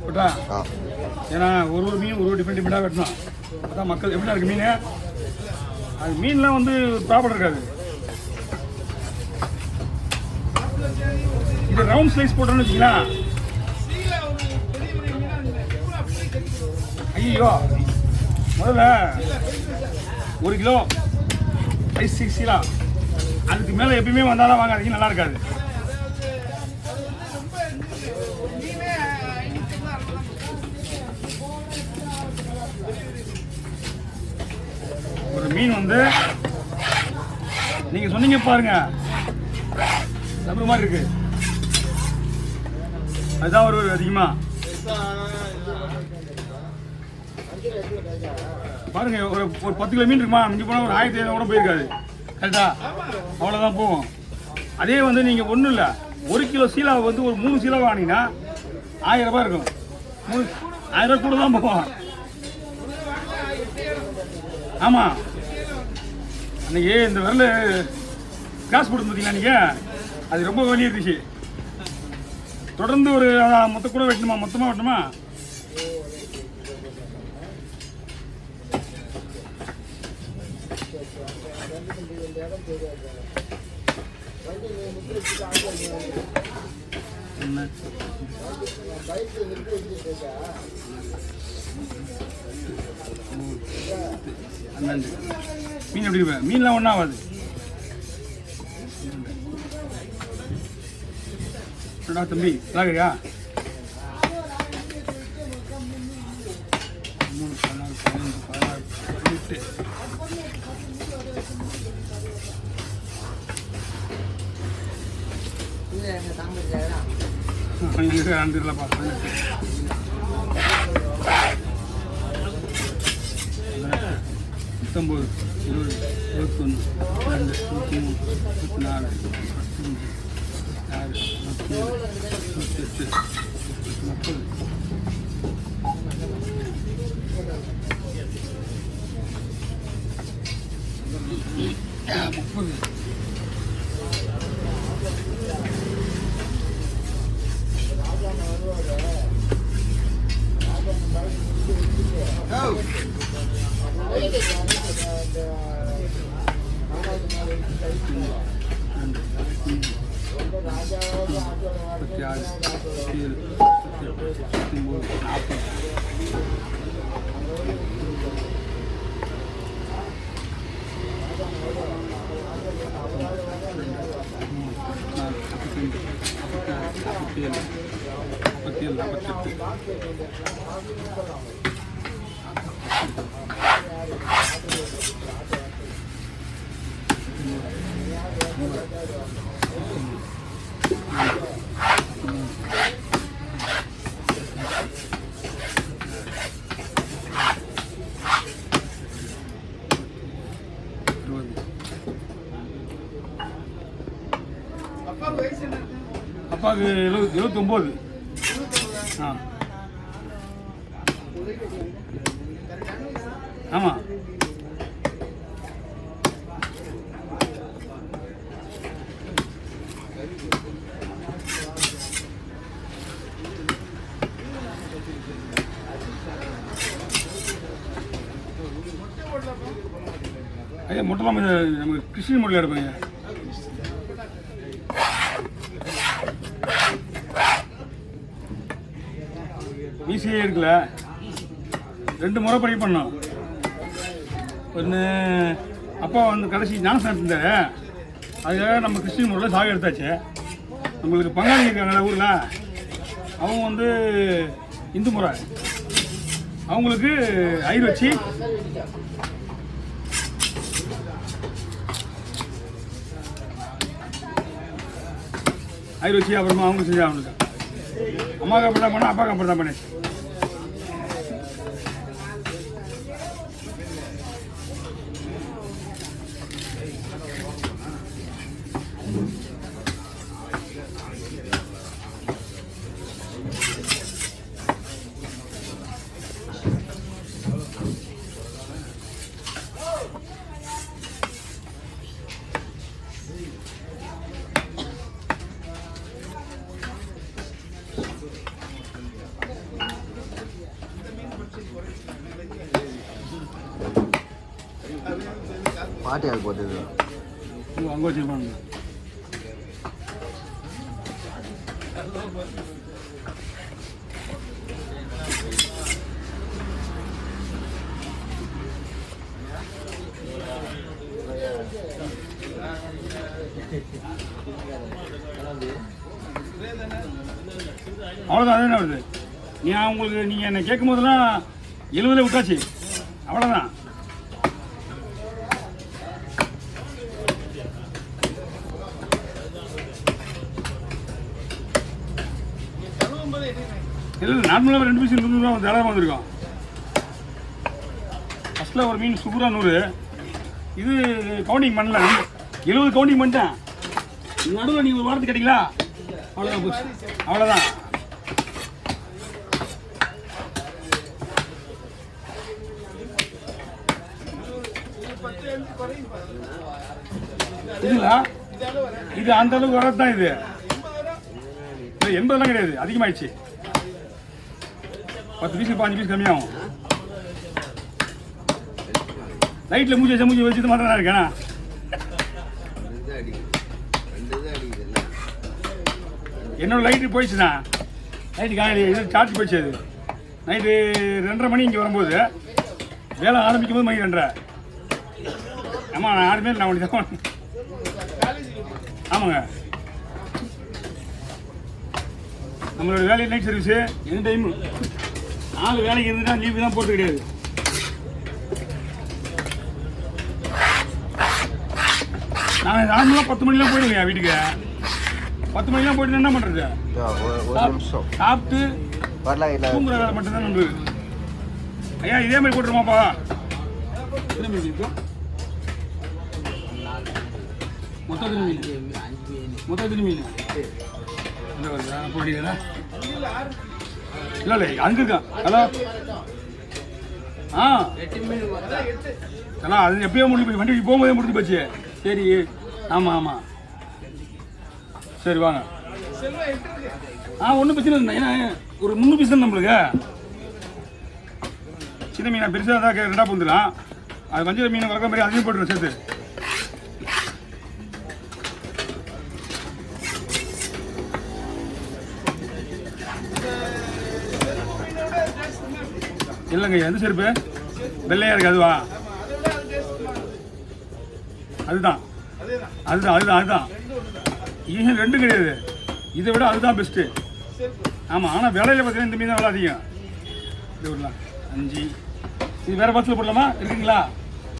போட்டா ஏன்னா ஒரு மீன் ஒரு டிஃப்ரெண்டாக வெட்டணும். அதான் மக்கள் எப்படின்னா இருக்குது மீன். அது மீன்லாம் வந்து ப்ராப்பர் இருக்காது. இது ரவுண்ட் ஸ்லைஸ் போட்டோன்னு வச்சிங்களா. ஐயோ முதல்ல 1 கிலோ 6 கிலோ அதுக்கு மேலே எப்பயுமே வந்தாலும் வாங்காதீங்க, நல்லா இருக்காது. ஒரு மீன் வந்து நீங்கள் சொன்னீங்க பாருங்க ரப்பர் மாதிரி இருக்கு, அதுதான் ஒரு அதிகமாக பாருங்க. ஒரு 10 கிலோ மீன் இருக்குமா, மிஞ்சி போனால் ஒரு 1500 கூட போயிருக்காது. கரெக்டா, அவ்வளோதான் போகும். அதே வந்து நீங்கள் ஒன்றும் இல்லை, 1 கிலோ சீலா வந்து ஒரு 3 சீலா வாங்கினீங்கன்னா 1000 ரூபாய் இருக்கும். 1000 ரூபாய் கூட தான் போகும். ஆமாம், அன்றைக்கி இந்த வரல காசு போட்டு பார்த்தீங்களா நீங்கள், அது ரொம்ப வலி இருந்துச்சு. தொடர்ந்து ஒரு மொத்த கூட வெட்டணுமா, மொத்தமாக வெட்டணுமா. மீன் எப்படி இருப்பேன், மீன்லாம் ஒன்றும் ஆகாது. தம்பி ராகரியா 3 14 15 16 ஆண்டுகளப்பா 19 20 21 22 23 24 25 அப்பாவுக்கு 79. ஆமாம், ஐயா முட்டைலாம் நமக்கு கிருஷ்ணன் முட்டையில் இருப்பாங்க. ஈஸியாக இருக்குல்ல, 2 முறை படி பண்ணோம். ஒன்று அப்பா வந்து கடைசி ஞானஸ்தானம் இருந்தார், அதுக்காக நம்ம கிறிஸ்டின் முறையில் சாக எடுத்தாச்சு. நம்மளுக்கு பங்காளி இருக்காங்க ஊரில், அவங்க வந்து இந்து முறை, அவங்களுக்கு ஐயர் வச்சு அப்புறமா அவங்க செஞ்சு அவங்களுக்கு அம்மாவுக்கு அப்படி தான் பண்ணேன், அப்பாவுக்கு அப்படி தான் பண்ணேன். பாட்டி அது போட்டது அங்கே வச்சுருப்பாங்க. அவ்வளோதான். அது என்ன வருது உங்களுக்கு நீங்கள் என்னை கேட்கும் போதெல்லாம் 70 விட்டாச்சு. அவ்வளோதான். இல்லை நார்மலாக 2 பீஸ் 100 ரூபா தாராளமாக வந்திருக்கோம். ஃபஸ்ட்டில் ஒரு மீன் சூப்பராக 100. இது கவுண்டிங் பண்ணல, 70 கவுண்டிங் பண்ணிட்டேன். நடுவில் நீங்கள் ஒரு வாரத்துக்கு கேட்டிங்களா, அவ்வளோதான் போச்சு. அவ்வளோதான். இதுங்களா இது அந்த அளவுக்கு வரது தான். இது 80 கிடையாது, அதிகமாகிடுச்சு. 10 பீஸ் 5 பீஸ் கம்மியாகும். லைட்டில் மூஞ்சி வச்சுட்டு மாத்திரம் தான் இருக்கேண்ணா. என்னோட லைட்டு போயிடுச்சுண்ணா. நைட்டு காலையில் இது சார்ஜ் போயிடுச்சு. அது நைட்டு 2:30 மணி இங்கே வரும்போது வேலை ஆரம்பிக்கும் போது மணி 2:30. ஆமாம் நான் 6 பேர் நான் ஒன்று தான். ஆமாங்க, நம்மளோட வேலை நைட் சர்வீஸு. எந்த டைமு 4 வேலைக்கு இருந்துட்டா லீவு தான் போட்டு கிடையாது. நான் நார்மலாக 10 மணிலாம் போயிடுவேன் வீட்டுக்கு. 10 மணிலாம் போயிட்டு என்ன பண்ணுறது, சாப்பிட்டு தூங்குற வேலை மட்டும்தான் நம்பு. ஐயா இதே மாதிரி போட்டுருமாப்பா. எத்தனை மீன் இருக்கும் மொத்தத்தில்? மொத்தத்தில் மீன் இந்த வருதா போட்டீங்களா? இல்லை அங்கே இருக்கான். ஹலோ அண்ணா அது எப்பயோ முடிஞ்சு போய் வண்டி போகும்போதே முடிஞ்சு போச்சு. சரி ஆமாம் சரி வாங்க. ஒன்றும் பிரச்சனை இல்லை. ஏன்னா ஒரு 300 பீஸ் தான் நம்மளுக்கு. சின்ன மீன் பெருசாக தான் 2 வந்துடலாம். அது வஞ்சர மீன் வளர்க்க மாதிரி அதையும் போட்டுருவோம் சேர்த்து. இல்லைங்க எந்த செருப்பு வெள்ளையா இருக்கு அதுவா? அதுதான் ஏன் 2 கிடையாது, இதை விட அதுதான் பெஸ்ட்டு. ஆமாம் ஆனால் விலையில பார்த்தீங்கன்னா இந்த மீன் தான் விலை அதிகம். இது விடலாம் 5. இது வேறு பஸ்ஸில் போடலாமா இருக்குங்களா?